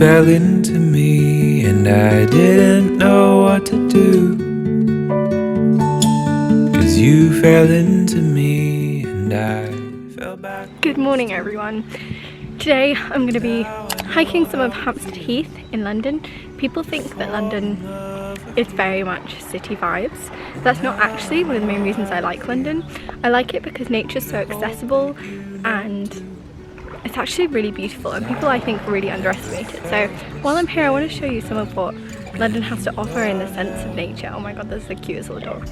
fell into me and I didn't know what to do. 'Cause you fell into me and I fell back. Good morning everyone. Today I'm going to be hiking some of Hampstead Heath in London. People think that London is very much city vibes. That's not actually one of the main reasons I like London. I like it because nature's so accessible and it's actually really beautiful, and people I think really underestimate it. So while I'm here I want to show you some of what London has to offer in the sense of nature. Oh my god, there's the cutest little dog.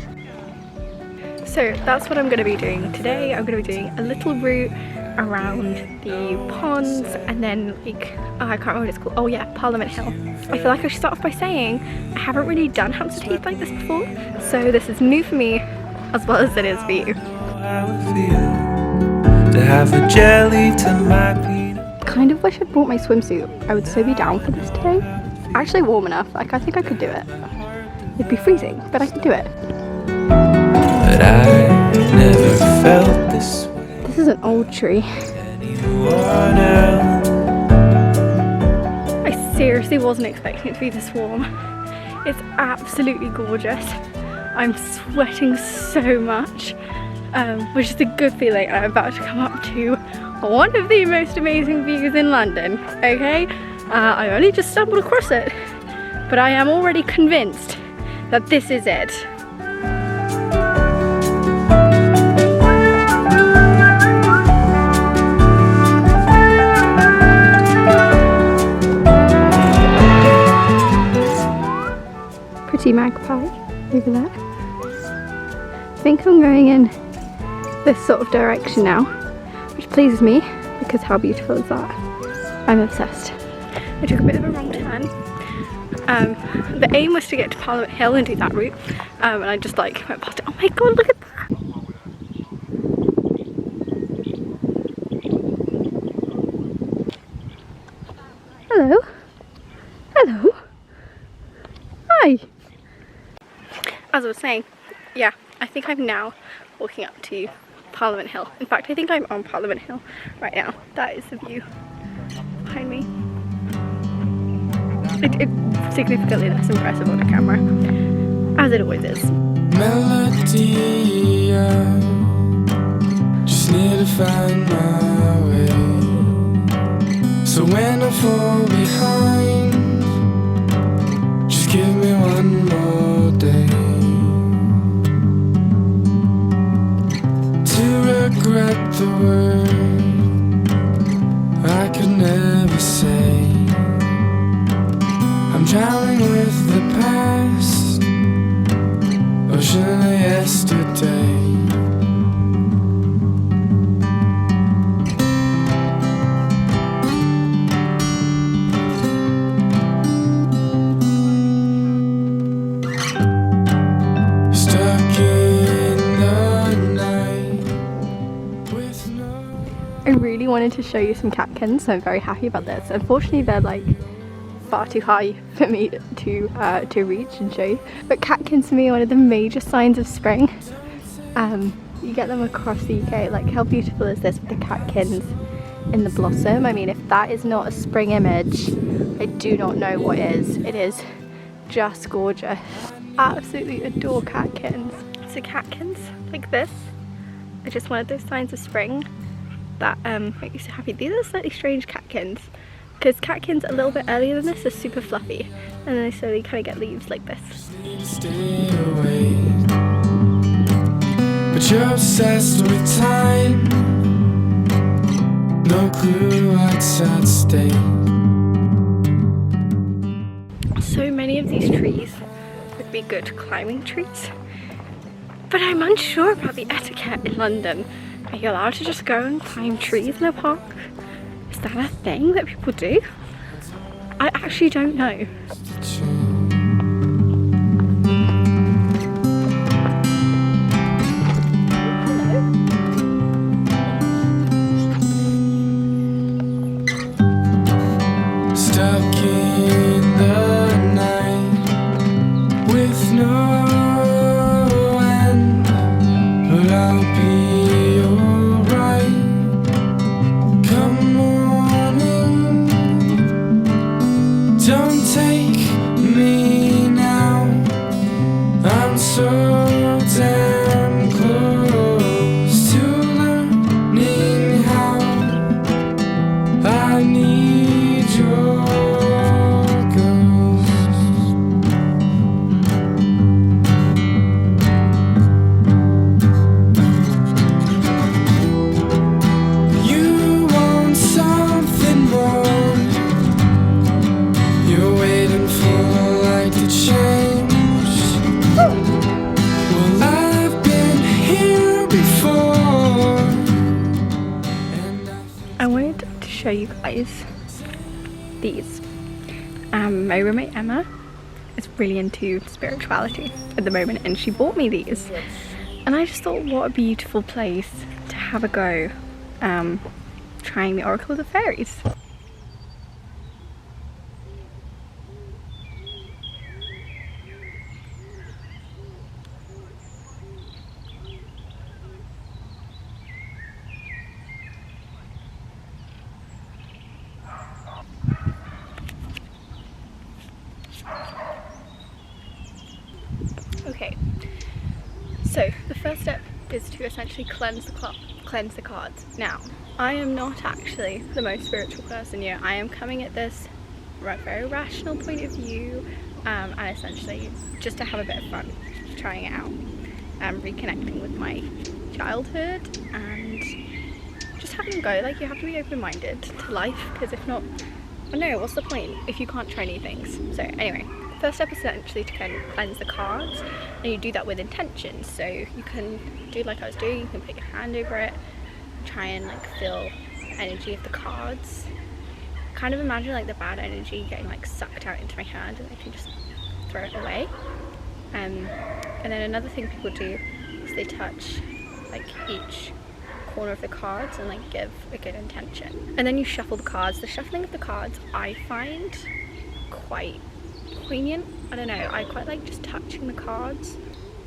So that's what I'm going to be doing today. I'm going to be doing a little route around the ponds and then like, I can't remember what it's called. Oh yeah, Parliament Hill. I feel like I should start off by saying I haven't really done Hampstead Heath like this before, so this is new for me as well as it is for you. To have a jelly to my peanut. Kind of wish I'd brought my swimsuit. I would so be down for this today. Actually warm enough, like I think I could do it. It'd be freezing, but I could do it. But I never felt this way. This is an old tree. Anyone else? I seriously wasn't expecting it to be this warm. It's absolutely gorgeous. I'm sweating so much, which is a good feeling. I'm about to come up to one of the most amazing views in London, okay? I only just stumbled across it, but I am already convinced that this is it. Pretty magpie over there. I think I'm going in this sort of direction now, which pleases me because how beautiful is that? I'm obsessed. I took a bit of a wrong turn. The aim was to get to Parliament Hill and do that route, and I just like went past it. Oh my god, look at that! Hello? Hello? Hi! As I was saying, yeah, I think I'm now walking up to Parliament Hill. In fact, I think I'm on Parliament Hill right now. That is the view behind me. It's significantly less impressive on the camera, as it always is. Melody, just need to find my way. So when I fall behind, just give me one more day to regret the word I could never say. I'm drowning with the past, ocean of yesterday. I really wanted to show you some catkins, so I'm very happy about this. Unfortunately they're like far too high for me to reach and show you. But catkins for me are one of the major signs of spring. You get them across the UK. Like how beautiful is this with the catkins in the blossom? I mean, if that is not a spring image, I do not know what is. It is just gorgeous. Absolutely adore catkins. So catkins like this are just one of those signs of spring that make me so happy. These are slightly strange catkins because catkins a little bit earlier than this are super fluffy and then they slowly kind of get leaves like this. Stay away, but you're obsessed with time. No clue what's at stake. So many of these trees would be good climbing trees, but I'm unsure about the etiquette in London. Are you allowed to just go and climb trees in a park? Is that a thing that people do? I actually don't know. Stuck in the night with no end, but I'll be alright. Come morning, show you guys these. My roommate Emma is really into spirituality at the moment, and she bought me these, and I just thought, what a beautiful place to have a go trying the Oracle of the Fairies. Okay, so the first step is to essentially cleanse the cards. Now, I am not actually the most spiritual person here. I am coming at this from a very rational point of view, and essentially just to have a bit of fun trying it out, reconnecting with my childhood and just having a go. Like, you have to be open-minded to life, because if not, I don't know, what's the point if you can't try new things? So anyway, first step is essentially to kind of cleanse the cards, and you do that with intention. So you can do like I was doing, you can put your hand over it, try and like feel energy of the cards. Kind of imagine like the bad energy getting like sucked out into my hand, and I can just throw it away. And then another thing people do is they touch like each corner of the cards and like give a good intention. And then you shuffle the cards. The shuffling of the cards I find quite poignant. I don't know, I quite like just touching the cards,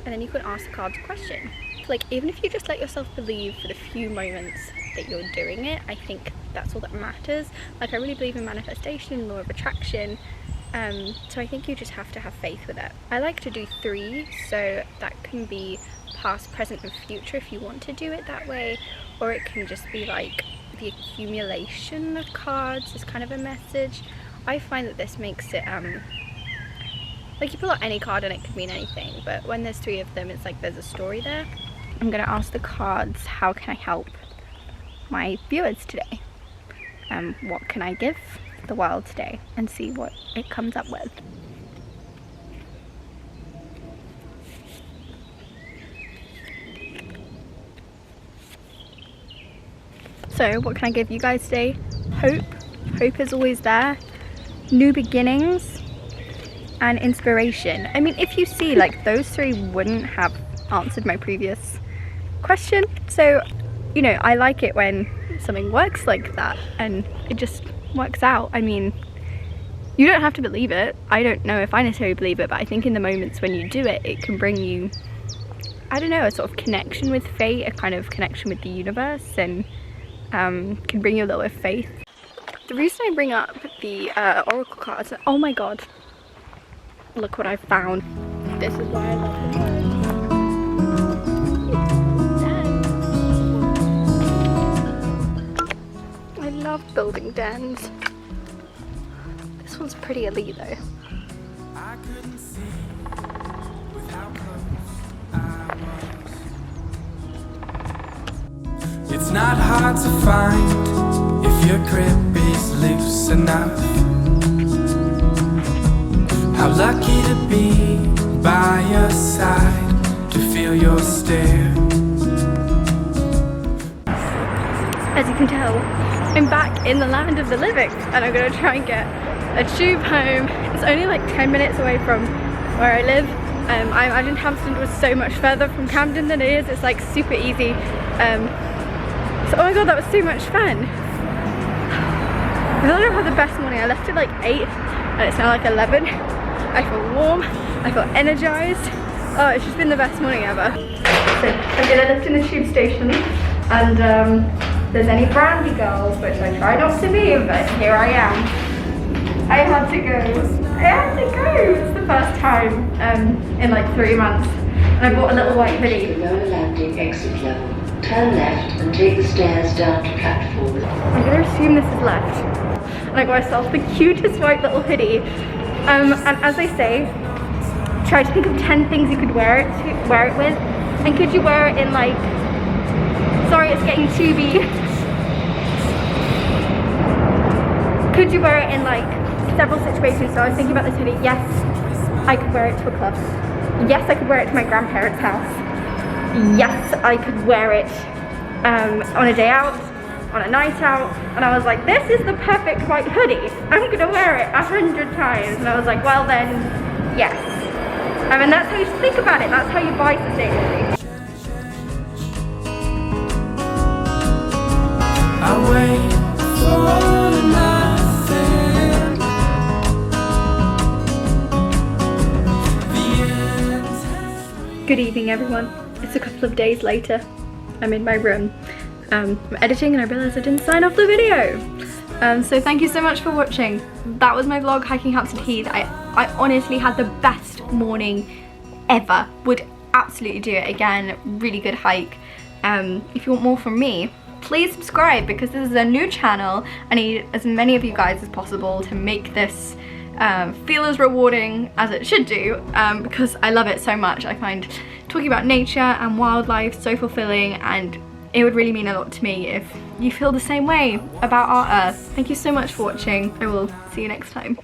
and then you can ask the cards a question. Like, even if you just let yourself believe for the few moments that you're doing it, I think that's all that matters. Like, I really believe in manifestation, law of attraction, so I think you just have to have faith with it. I like to do 3, so that can be past, present and future if you want to do it that way, or it can just be like the accumulation of cards is kind of a message. I find that this makes it like, you pull out any card and it could mean anything, but when there's 3 of them, it's like there's a story there. I'm gonna ask the cards, how can I help my viewers today? What can I give the world today? And see what it comes up with. So what can I give you guys today? Hope. Hope is always there. New beginnings. And inspiration. I mean, if you see, like, those 3 wouldn't have answered my previous question. So, you know, I like it when something works like that and it just works out. I mean, you don't have to believe it. I don't know if I necessarily believe it, but I think in the moments when you do it, it can bring you, I don't know, a sort of connection with fate, a kind of connection with the universe, and can bring you a little bit of faith. The reason I bring up the oracle cards, oh my god, look what I found. This is why I love them. I love building dens. This one's pretty elite though. It's not hard to find if your grip is loose enough. How lucky to be by your side, to feel your stare. As you can tell, I'm back in the land of the living, and I'm going to try and get a tube home. It's only like 10 minutes away from where I live. I imagined Hampstead was so much further from Camden than it is. It's like super easy. So, oh my god, that was so much fun. I feel like I've had the best morning. I left at like 8 and it's now like 11. I feel warm, I feel energized. Oh, it's just been the best morning ever. So I'm gonna lift in the tube station, and there's any brandy girls, which I try not to be, but here I am. I had to go. It's the first time in like 3 months. And I bought a little white hoodie. Lower landing exit level. Turn left and take the stairs down to platform. I'm gonna assume this is left. And I got myself the cutest white little hoodie. And as I say, try to think of 10 things you could wear it with. And could you wear it in like, sorry it's getting tubey. Could you wear it in like several situations? So I was thinking about this hoodie. Yes, I could wear it to a club. Yes, I could wear it to my grandparents' house. Yes, I could wear it on a day out. on a night out, and I was like, this is the perfect white hoodie. I'm gonna wear it 100 times. And I was like, well then, yes. I mean, that's how you think about it. That's how you buy sustainably. I wait for nothing. The end. Good evening, everyone. It's a couple of days later. I'm in my room. I'm editing and I realised I didn't sign off the video. So thank you so much for watching. That was my vlog hiking Hampstead Heath. I honestly had the best morning ever. Would absolutely do it again. Really good hike. If you want more from me, please subscribe, because this is a new channel. I need as many of you guys as possible to make this feel as rewarding as it should do, because I love it so much. I find talking about nature and wildlife so fulfilling, and it would really mean a lot to me if you feel the same way about our earth. Thank you so much for watching. I will see you next time.